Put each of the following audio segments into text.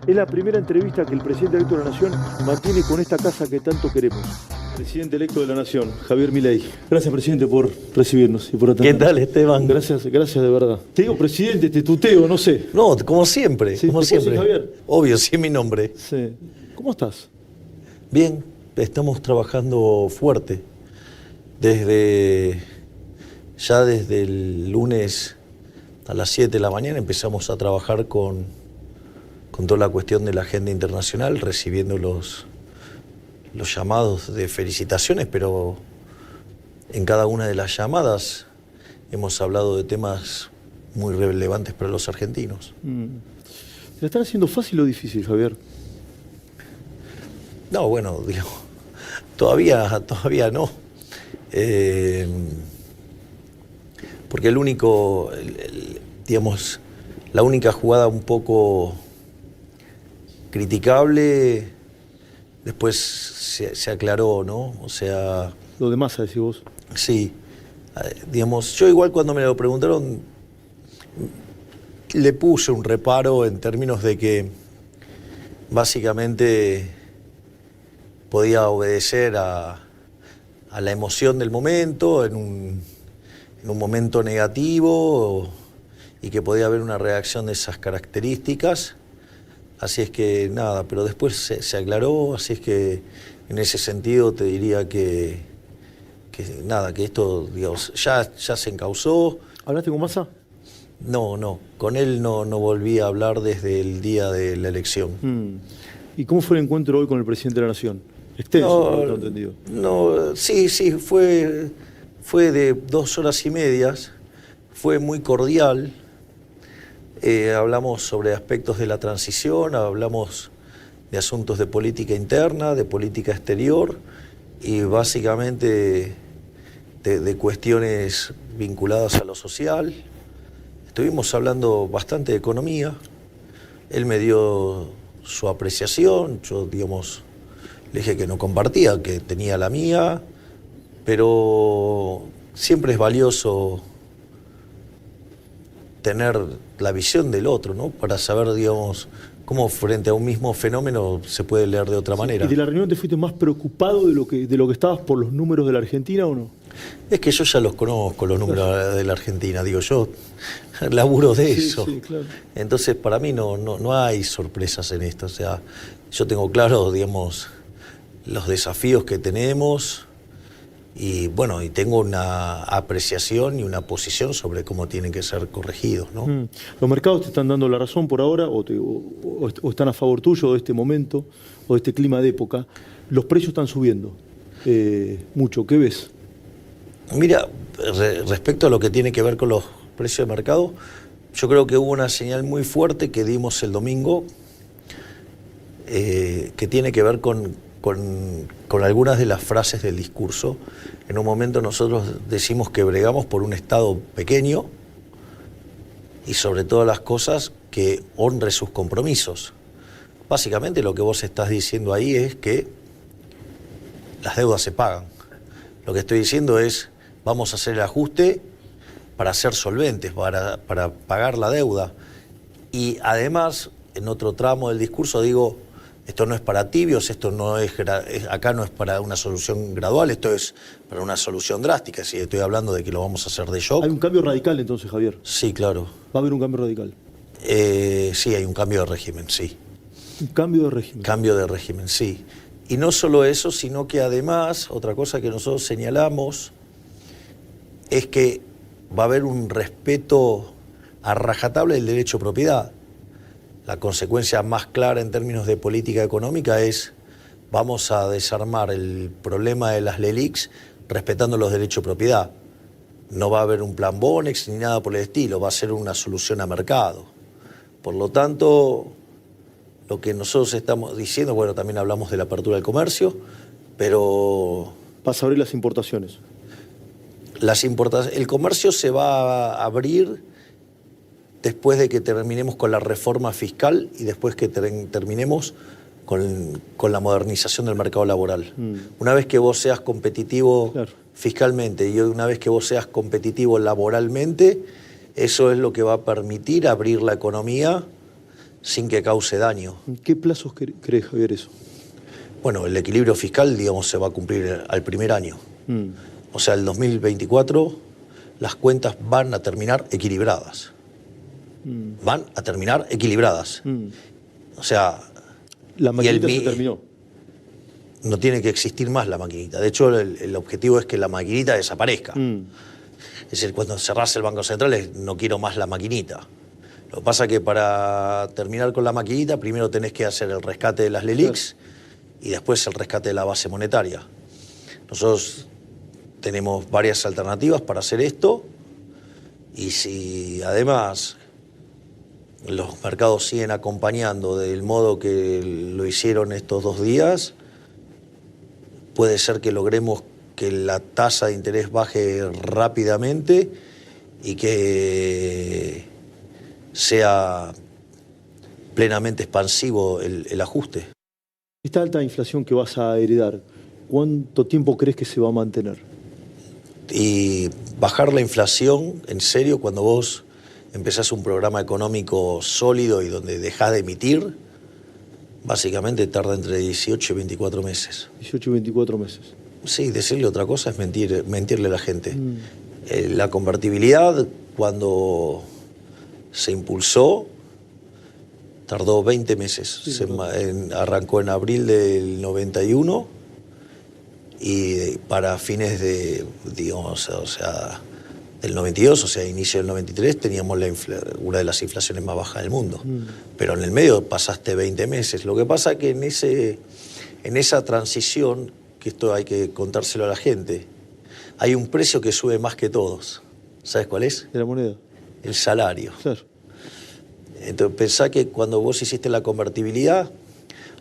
Es la primera entrevista que el presidente electo de la Nación mantiene con esta casa que tanto queremos. Presidente electo de la Nación, Javier Milei. Gracias, presidente, por recibirnos y por atendernos. ¿Qué tal, Esteban? Gracias de verdad. Te digo presidente, te tuteo, no sé. No, como siempre, Sí, como ¿te puedo siempre. decir Javier? Obvio, sí es mi nombre. Sí. ¿Cómo estás? Bien, estamos trabajando fuerte. Desde el lunes a las 7 de la mañana empezamos a trabajar con toda la cuestión de la agenda internacional, recibiendo los llamados de felicitaciones, pero en cada una de las llamadas hemos hablado de temas muy relevantes para los argentinos. ¿Se la están haciendo fácil o difícil, Javier? No, bueno, digo, todavía no. Porque digamos, la única jugada un poco criticable después se aclaró, ¿no? O sea... Lo de Massa, decís vos. Sí. Digamos, yo igual cuando me lo preguntaron le puse un reparo en términos de que básicamente podía obedecer a la emoción del momento, en un momento negativo, y que podía haber una reacción de esas características. Así es que nada, pero después se aclaró, así es que en ese sentido te diría que nada, que esto, digamos, ya se encauzó. ¿Hablaste con Massa? No, con él no volví a hablar desde el día de la elección. ¿Y cómo fue el encuentro hoy con el presidente de la Nación? Extenso, por lo entendido. No, sí, fue de 2 horas y media, fue muy cordial. Hablamos sobre aspectos de la transición, hablamos de asuntos de política interna, de política exterior y básicamente de cuestiones vinculadas a lo social. Estuvimos hablando bastante de economía, él me dio su apreciación, yo, digamos, le dije que no compartía, que tenía la mía, pero siempre es valioso tener la visión del otro, ¿no? Para saber, digamos, cómo frente a un mismo fenómeno se puede leer de otra manera. ¿Y de la reunión te fuiste más preocupado de lo que estabas por los números de la Argentina o no? Es que yo ya los conozco, los números de la Argentina, digo, yo laburo de eso. Sí, claro. Entonces, para mí no hay sorpresas en esto. O sea, yo tengo claro, digamos, los desafíos que tenemos y, bueno, y tengo una apreciación y una posición sobre cómo tienen que ser corregidos, ¿no? ¿Los mercados te están dando la razón por ahora o están a favor tuyo de este momento o de este clima de época? Los precios están subiendo mucho. ¿Qué ves? Mira, respecto a lo que tiene que ver con los precios de mercado, yo creo que hubo una señal muy fuerte que dimos el domingo que tiene que ver con algunas de las frases del discurso. En un momento nosotros decimos que bregamos por un Estado pequeño y sobre todas las cosas que honre sus compromisos. Básicamente lo que vos estás diciendo ahí es que las deudas se pagan. Lo que estoy diciendo es, vamos a hacer el ajuste para ser solventes, para pagar la deuda. Y además, en otro tramo del discurso digo, esto no es para tibios, esto no es acá no es para una solución gradual, esto es para una solución drástica. Si estoy hablando de que lo vamos a hacer de shock. ¿Hay un cambio radical entonces, Javier? Sí, claro. ¿Va a haber un cambio radical? Sí, hay un cambio de régimen, sí. ¿Un cambio de régimen? Cambio de régimen, sí. Y no solo eso, sino que además, otra cosa que nosotros señalamos es que va a haber un respeto a rajatabla del derecho a propiedad. La consecuencia más clara en términos de política económica es vamos a desarmar el problema de las LELIQs respetando los derechos de propiedad. No va a haber un plan Bonex ni nada por el estilo, va a ser una solución a mercado. Por lo tanto, lo que nosotros estamos diciendo, bueno, también hablamos de la apertura del comercio, pero... Vas a abrir las importaciones. El comercio se va a abrir después de que terminemos con la reforma fiscal y después que terminemos con la modernización del mercado laboral. Una vez que vos seas competitivo fiscalmente y una vez que vos seas competitivo laboralmente, eso es lo que va a permitir abrir la economía sin que cause daño. ¿En qué plazos crees, Javier, eso? Bueno, el equilibrio fiscal, digamos, se va a cumplir al primer año. O sea, el 2024 las cuentas van a terminar equilibradas. Van a terminar equilibradas. O sea... La maquinita se terminó. No tiene que existir más la maquinita. De hecho, el objetivo es que la maquinita desaparezca. Es decir, cuando cerrás el Banco Central, no quiero más la maquinita. Lo que pasa es que para terminar con la maquinita, primero tenés que hacer el rescate de las LELIQs y después el rescate de la base monetaria. Nosotros tenemos varias alternativas para hacer esto, y si además los mercados siguen acompañando del modo que lo hicieron estos 2 días, puede ser que logremos que la tasa de interés baje rápidamente y que sea plenamente expansivo el ajuste. Esta alta inflación que vas a heredar, ¿cuánto tiempo crees que se va a mantener? Y bajar la inflación, en serio, cuando vos empezás un programa económico sólido y donde dejás de emitir, básicamente tarda entre 18 y 24 meses. 18 y 24 meses. Sí, decirle otra cosa es mentirle a la gente. La convertibilidad, cuando se impulsó, tardó 20 meses. Sí, arrancó en abril del 91 y para fines de, digamos, o sea, del 92, o sea, inicio del 93, teníamos una de las inflaciones más bajas del mundo. Pero en el medio pasaste 20 meses. Lo que pasa es que en esa transición, que esto hay que contárselo a la gente, hay un precio que sube más que todos. ¿Sabes cuál es? ¿De la moneda? El salario. Claro. Entonces pensá que cuando vos hiciste la convertibilidad,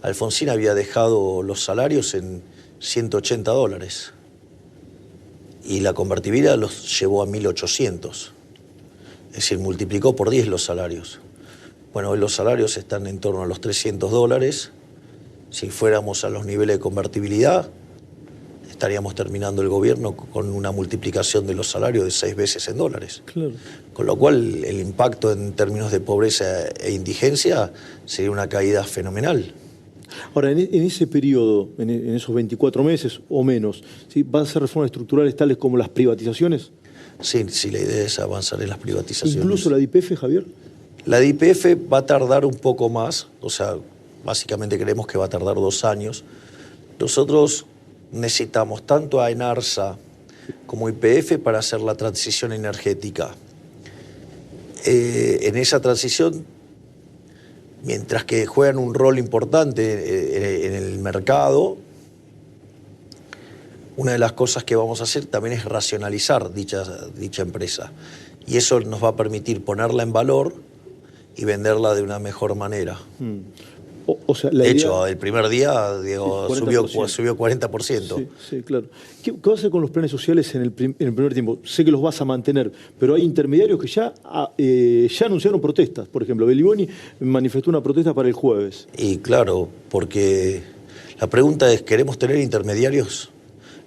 Alfonsín había dejado los salarios en $180. Y la convertibilidad los llevó a 1.800. Es decir, multiplicó por 10 los salarios. Bueno, hoy los salarios están en torno a los $300. Si fuéramos a los niveles de convertibilidad, estaríamos terminando el gobierno con una multiplicación de los salarios de 6 veces en dólares. Claro. Con lo cual, el impacto en términos de pobreza e indigencia sería una caída fenomenal. Ahora, en ese periodo, en esos 24 meses o menos, ¿sí? ¿Van a ser reformas estructurales tales como las privatizaciones? Sí, la idea es avanzar en las privatizaciones. ¿Incluso la de YPF, Javier? La de YPF va a tardar un poco más, o sea, básicamente creemos que va a tardar 2 años. Nosotros necesitamos tanto a ENARSA como YPF para hacer la transición energética. En esa transición, mientras que juegan un rol importante en el mercado, una de las cosas que vamos a hacer también es racionalizar dicha empresa. Y eso nos va a permitir ponerla en valor y venderla de una mejor manera. O sea, de hecho, el primer día subió 40%. Sí, claro. ¿Qué va a hacer con los planes sociales en el primer tiempo? Sé que los vas a mantener, pero hay intermediarios que ya anunciaron protestas. Por ejemplo, Beliboni manifestó una protesta para el jueves. Y claro, porque la pregunta es, ¿queremos tener intermediarios?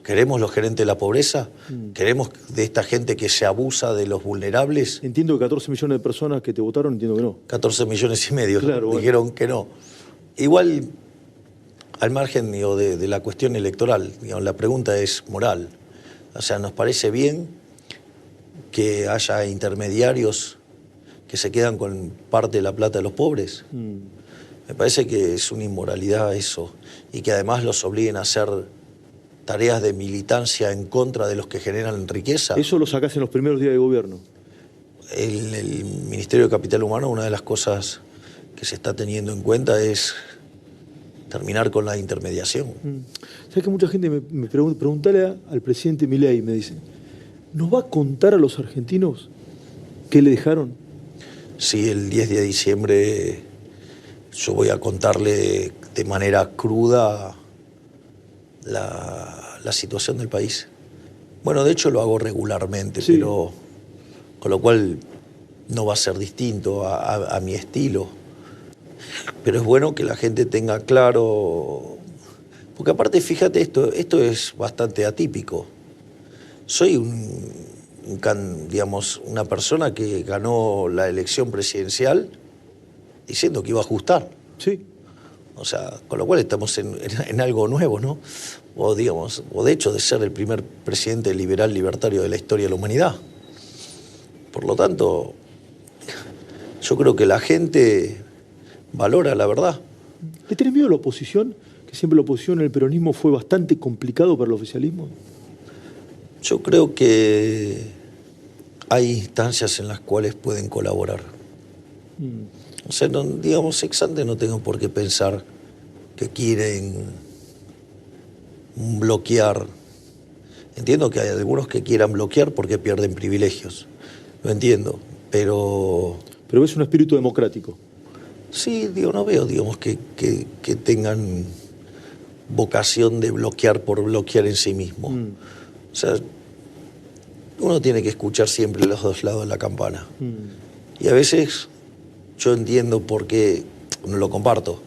¿Queremos los gerentes de la pobreza? ¿Queremos de esta gente que se abusa de los vulnerables? Entiendo que 14 millones de personas que te votaron, entiendo que no. 14 millones y medio, claro, dijeron que no. Igual, al margen de la cuestión electoral, la pregunta es moral. O sea, ¿nos parece bien que haya intermediarios que se quedan con parte de la plata de los pobres? Me parece que es una inmoralidad eso, y que además los obliguen a hacer tareas de militancia en contra de los que generan riqueza. Eso lo sacás en los primeros días de gobierno. El Ministerio de Capital Humano, una de las cosas que se está teniendo en cuenta es terminar con la intermediación. ¿Sabes que mucha gente me pregunta, preguntale al presidente Milei, me dice, ¿nos va a contar a los argentinos qué le dejaron? Sí, el 10 de diciembre yo voy a contarle de manera cruda la situación del país. Bueno, de hecho lo hago regularmente, sí, pero con lo cual no va a ser distinto a mi estilo. Pero es bueno que la gente tenga claro, porque aparte, fíjate, esto es bastante atípico. Soy una persona que ganó la elección presidencial diciendo que iba a ajustar. Sí. O sea, con lo cual estamos en algo nuevo, ¿no? O digamos, o de hecho de ser el primer presidente liberal libertario de la historia de la humanidad. Por lo tanto, yo creo que la gente valora la verdad. ¿Le tenés miedo a la oposición? Que siempre la oposición en el peronismo fue bastante complicado para el oficialismo. Yo creo que hay instancias en las cuales pueden colaborar. O sea, no, digamos, ex ante no tengo por qué pensar que quieren bloquear. Entiendo que hay algunos que quieran bloquear porque pierden privilegios. Lo entiendo, pero... Pero es un espíritu democrático. Sí, digo, no veo, digamos, que tengan vocación de bloquear por bloquear en sí mismo. O sea, uno tiene que escuchar siempre los dos lados de la campana. Y a veces yo entiendo por qué, no lo comparto,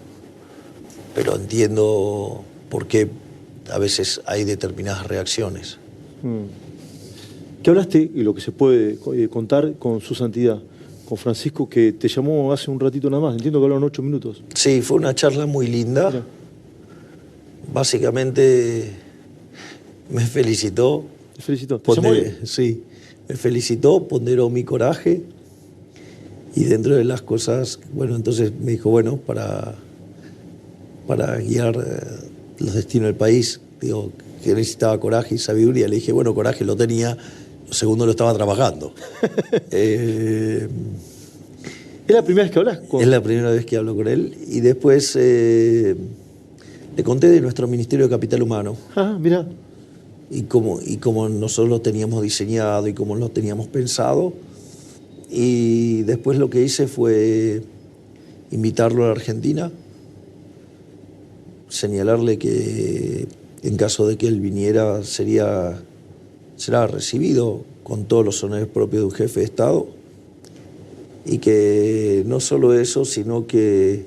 pero entiendo por qué a veces hay determinadas reacciones. ¿Qué hablaste, y lo que se puede contar, con su santidad, con Francisco, que te llamó hace un ratito nada más? Entiendo que hablaron 8 minutos. Sí, fue una charla muy linda. Mira. Básicamente me felicitó. Te felicito. ¿Te llamó bien? Sí, me felicitó, ponderó mi coraje y dentro de las cosas, bueno, entonces me dijo, bueno, para guiar los destinos del país, digo, que necesitaba coraje y sabiduría. Le dije, bueno, coraje lo tenía, lo segundo lo estaba trabajando. ¿Es la primera vez que hablas con...? Es la primera vez que hablo con él y después le conté de nuestro Ministerio de Capital Humano. Ah, mira. Y cómo nosotros lo teníamos diseñado y cómo lo teníamos pensado. Y después lo que hice fue invitarlo a la Argentina, señalarle que en caso de que él viniera será recibido con todos los honores propios de un jefe de Estado, y que no solo eso, sino que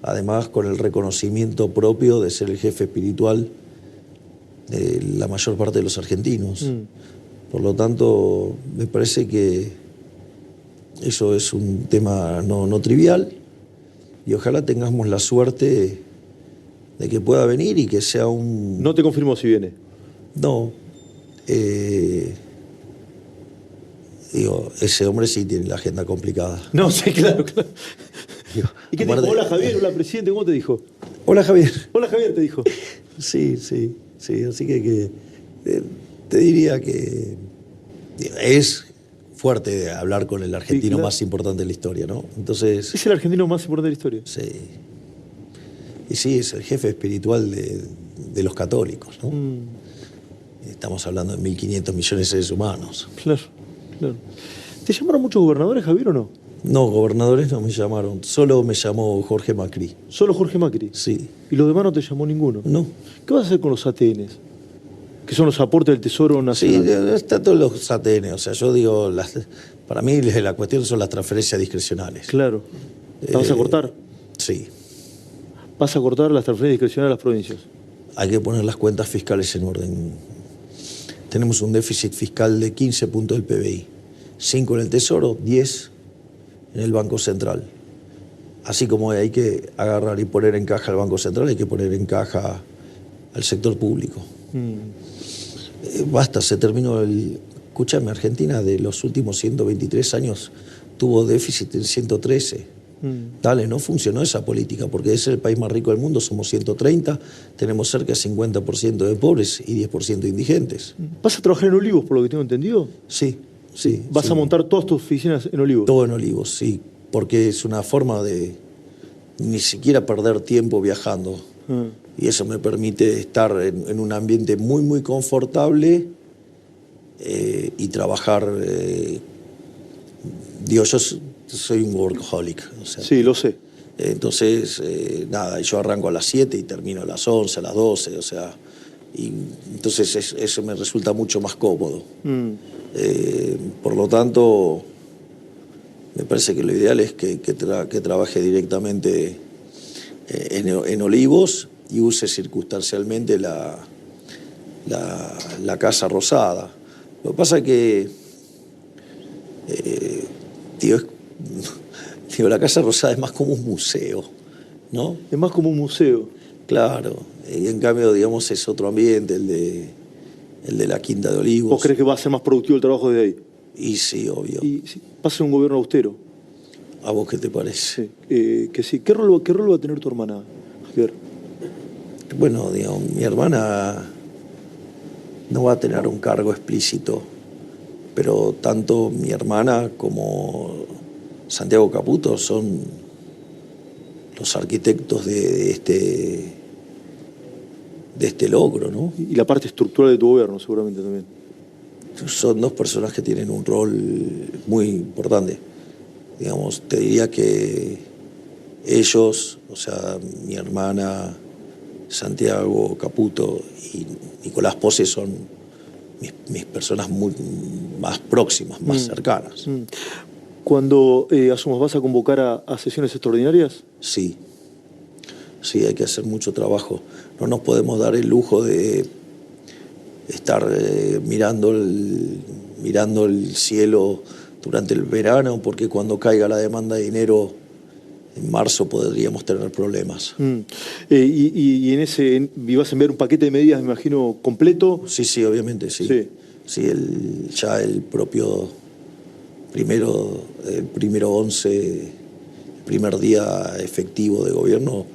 además con el reconocimiento propio de ser el jefe espiritual de la mayor parte de los argentinos. Por lo tanto, me parece que eso es un tema no trivial y ojalá tengamos la suerte de que pueda venir y que sea un... No te confirmó si viene. No. Digo, ese hombre sí tiene la agenda complicada. No, sí, claro. Digo, ¿Y qué te dijo? Hola Javier, hola presidente, ¿cómo te dijo? Hola Javier. Hola Javier, te dijo. Sí, así que te diría que es fuerte hablar con el argentino, sí, claro, más importante de la historia, ¿no? Entonces, ¿es el argentino más importante de la historia? Sí. Y sí, es el jefe espiritual de los católicos, ¿no? Estamos hablando de 1.500 millones de seres humanos. Claro. ¿Te llamaron muchos gobernadores, Javier, o no? No, gobernadores no me llamaron. Solo me llamó Jorge Macri. ¿Solo Jorge Macri? Sí. ¿Y los demás no te llamó ninguno? No. ¿Qué vas a hacer con los ATNs? Que son los aportes del Tesoro Nacional. Sí, está todos los ATN. O sea, yo digo, para mí la cuestión son las transferencias discrecionales. Claro. ¿Las vas a cortar? Sí. ¿Vas a cortar las transferencias discrecionales a las provincias? Hay que poner las cuentas fiscales en orden. Tenemos un déficit fiscal de 15 puntos del PBI. 5 en el Tesoro, 10 en el Banco Central. Así como hay que agarrar y poner en caja al Banco Central, hay que poner en caja al sector público. Basta, se terminó el... Escúchame, Argentina de los últimos 123 años tuvo déficit en 113. Dale, no funcionó esa política, porque es el país más rico del mundo, somos 130, tenemos cerca de 50% de pobres y 10% de indigentes. ¿Vas a trabajar en Olivos, por lo que tengo entendido? Sí. ¿Vas a montar todas tus oficinas en Olivos? Todo en Olivos, sí, porque es una forma de ni siquiera perder tiempo viajando. Y eso me permite estar en un ambiente muy, muy confortable y trabajar. Digo, yo soy un workaholic. O sea, sí, lo sé. Entonces, nada, yo arranco a las 7 y termino a las 11, a las 12, o sea, y entonces eso me resulta mucho más cómodo. Por lo tanto, me parece que lo ideal es que trabaje directamente en Olivos y use circunstancialmente la Casa Rosada. Lo que pasa es que, tío, Digo, la Casa Rosada es más como un museo, ¿no? Es más como un museo. Claro, y en cambio, digamos, es otro ambiente, el de la Quinta de Olivos. ¿Vos crees que va a ser más productivo el trabajo de ahí? Y sí, obvio. Y si pasa un gobierno austero. ¿A vos qué te parece? Sí, que sí. ¿Qué rol va a tener tu hermana, Javier? Bueno, digamos, mi hermana no va a tener un cargo explícito, pero tanto mi hermana como Santiago Caputo son los arquitectos de este logro, ¿no? Y la parte estructural de tu gobierno, seguramente también. Son dos personas que tienen un rol muy importante. Digamos, te diría que ellos, o sea, mi hermana, Santiago Caputo y Nicolás Pose son mis personas más próximas, más cercanas. Cuando asumas, ¿vas a convocar a sesiones extraordinarias? Sí, hay que hacer mucho trabajo. No nos podemos dar el lujo de estar mirando el cielo durante el verano, porque cuando caiga la demanda de dinero en marzo podríamos tener problemas. Y vas a enviar un paquete de medidas, me imagino, completo. Sí, obviamente, sí. Sí, ya el propio primero 11, el primer día efectivo de gobierno,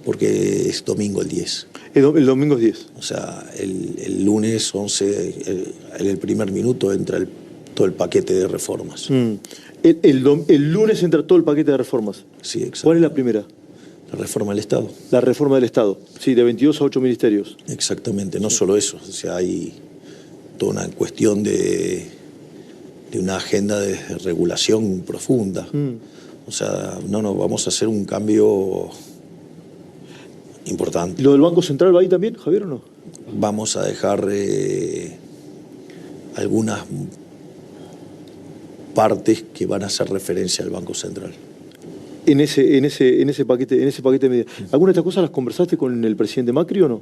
porque es domingo el 10. El domingo es 10. O sea, el lunes 11, en el primer minuto entra todo el paquete de reformas. El lunes entra todo el paquete de reformas. Sí, exacto. ¿Cuál es la primera? La reforma del Estado. La reforma del Estado, sí, de 22 a 8 ministerios. Exactamente, no solo eso, o sea, hay toda una cuestión de una agenda de regulación profunda. O sea, vamos a hacer un cambio importante. ¿Lo del Banco Central va ahí también, Javier, o no? Vamos a dejar algunas partes que van a hacer referencia al Banco Central. En ese paquete de medidas. ¿Alguna de estas cosas las conversaste con el presidente Macri o no?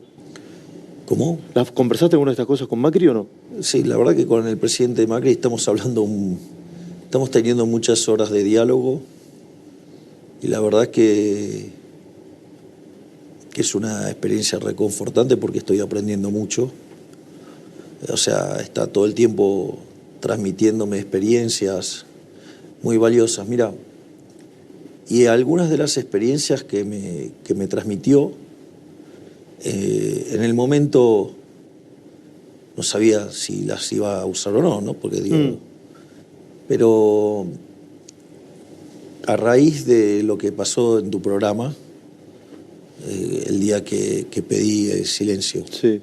¿Cómo? ¿Las conversaste alguna de estas cosas con Macri o no? Sí, la verdad que con el presidente Macri estamos teniendo muchas horas de diálogo y la verdad que es una experiencia reconfortante porque estoy aprendiendo mucho. O sea, está todo el tiempo transmitiéndome experiencias muy valiosas. Mira, y algunas de las experiencias que me transmitió, en el momento no sabía si las iba a usar o no, ¿no? Porque digo, pero a raíz de lo que pasó en tu programa, el día que pedí silencio, sí.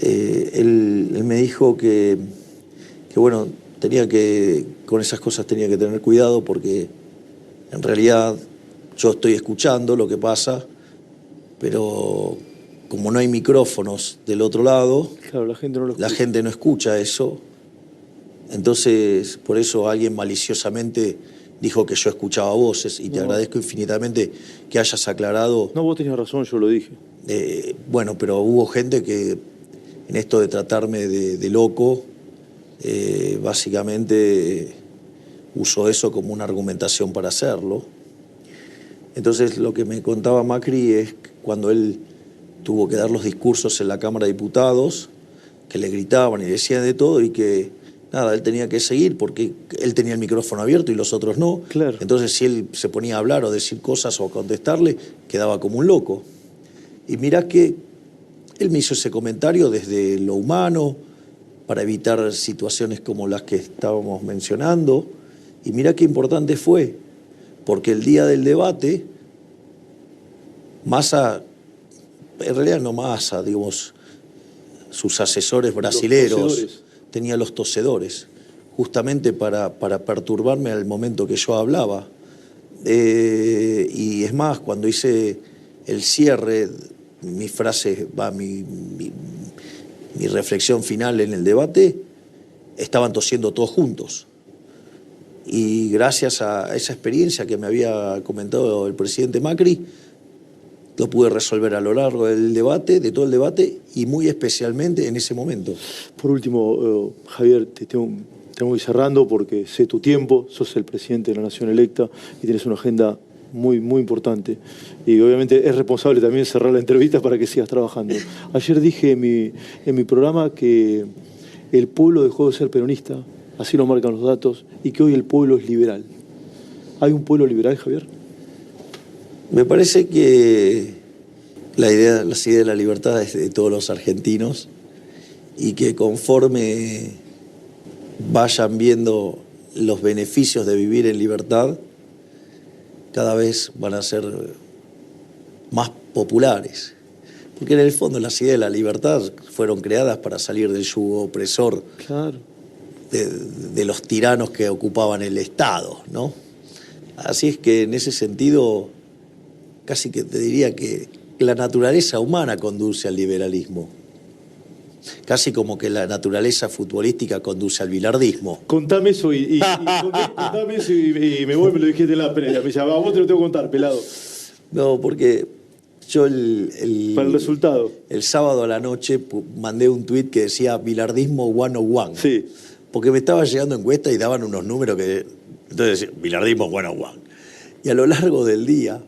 Él me dijo que bueno, con esas cosas tenía que tener cuidado porque en realidad yo estoy escuchando lo que pasa, pero como no hay micrófonos del otro lado, claro, la gente no escucha eso. Entonces, por eso alguien maliciosamente dijo que yo escuchaba voces y te agradezco infinitamente que hayas aclarado. No, vos tenías razón, yo lo dije. Bueno, pero hubo gente que en esto de tratarme de loco, básicamente usó eso como una argumentación para hacerlo. Entonces lo que me contaba Macri es que cuando él tuvo que dar los discursos en la Cámara de Diputados, que le gritaban y decían de todo y que nada, él tenía que seguir porque él tenía el micrófono abierto y los otros no. Claro. Entonces si él se ponía a hablar o decir cosas o a contestarle, quedaba como un loco. Y mirá que él me hizo ese comentario desde lo humano, para evitar situaciones como las que estábamos mencionando. Y mirá qué importante fue, porque el día del debate, Massa, en realidad no Massa, digamos, sus asesores brasileros, tenía los tosedores, justamente para perturbarme al momento que yo hablaba. Y es más, cuando hice el cierre, mi frase, mi reflexión final en el debate, estaban tosiendo todos juntos. Y gracias a esa experiencia que me había comentado el presidente Macri, lo pude resolver a lo largo del debate, de todo el debate, y muy especialmente en ese momento. Por último, Javier, Tengo que ir cerrando porque sé tu tiempo, sos el presidente de la nación electa y tienes una agenda muy, muy importante. Y obviamente es responsable también cerrar la entrevista para que sigas trabajando. Ayer dije en mi programa que el pueblo dejó de ser peronista, así lo marcan los datos, y que hoy el pueblo es liberal. ¿Hay un pueblo liberal, Javier? Me parece que las ideas de la libertad es de todos los argentinos y que conforme vayan viendo los beneficios de vivir en libertad, cada vez van a ser más populares. Porque en el fondo las ideas de la libertad fueron creadas para salir del yugo opresor, claro, de los tiranos que ocupaban el Estado, ¿no? Así es que en ese sentido, casi que te diría que la naturaleza humana conduce al liberalismo. Casi como que la naturaleza futbolística conduce al bilardismo. Contame eso contame eso y me voy, me lo dijiste en la previa. Me decía, vos te lo tengo que contar, pelado. No, porque yo para el resultado. El sábado a la noche mandé un tuit que decía bilardismo 101. Sí. Porque me estaba llegando encuestas y daban unos números que... Entonces decía, bilardismo 101. Y a lo largo del día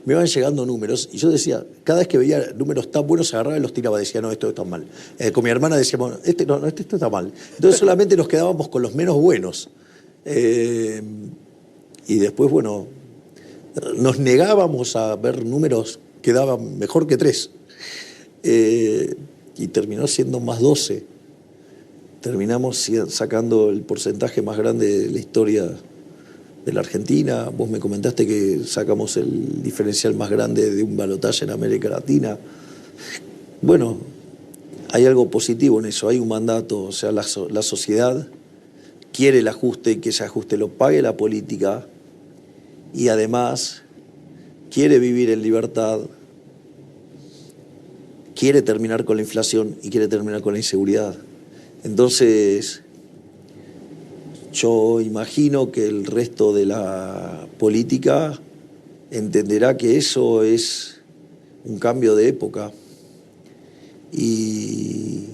me van llegando números y yo decía, cada vez que veía números tan buenos, agarraba y los tiraba, decía, no, esto está mal. Con mi hermana decíamos, este está mal. Entonces solamente nos quedábamos con los menos buenos. Y después, bueno, nos negábamos a ver números que daban mejor que 3. Y terminó siendo más 12. Terminamos sacando el porcentaje más grande de la historia de la Argentina. Vos me comentaste que sacamos el diferencial más grande de un balotaje en América Latina. Bueno, hay algo positivo en eso, hay un mandato, o sea, la sociedad quiere el ajuste y que ese ajuste lo pague la política y además quiere vivir en libertad, quiere terminar con la inflación y quiere terminar con la inseguridad. Entonces, yo imagino que el resto de la política entenderá que eso es un cambio de época y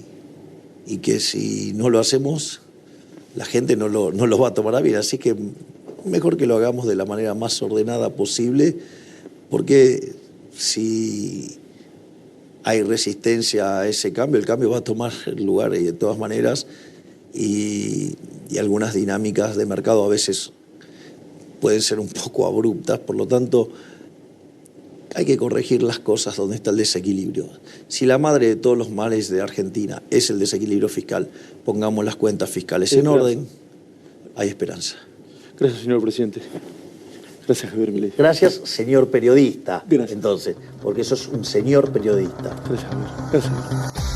que si no lo hacemos, la gente no lo va a tomar a bien. Así que mejor que lo hagamos de la manera más ordenada posible, porque si hay resistencia a ese cambio, el cambio va a tomar lugar y de todas maneras, y algunas dinámicas de mercado a veces pueden ser un poco abruptas, por lo tanto hay que corregir las cosas donde está el desequilibrio. Si la madre de todos los males de Argentina es el desequilibrio fiscal, pongamos las cuentas fiscales en orden, hay esperanza. Gracias, señor presidente. Gracias, Javier Milei. Gracias, señor periodista. Gracias. Entonces, porque sos un señor periodista. Gracias, Javier. Gracias.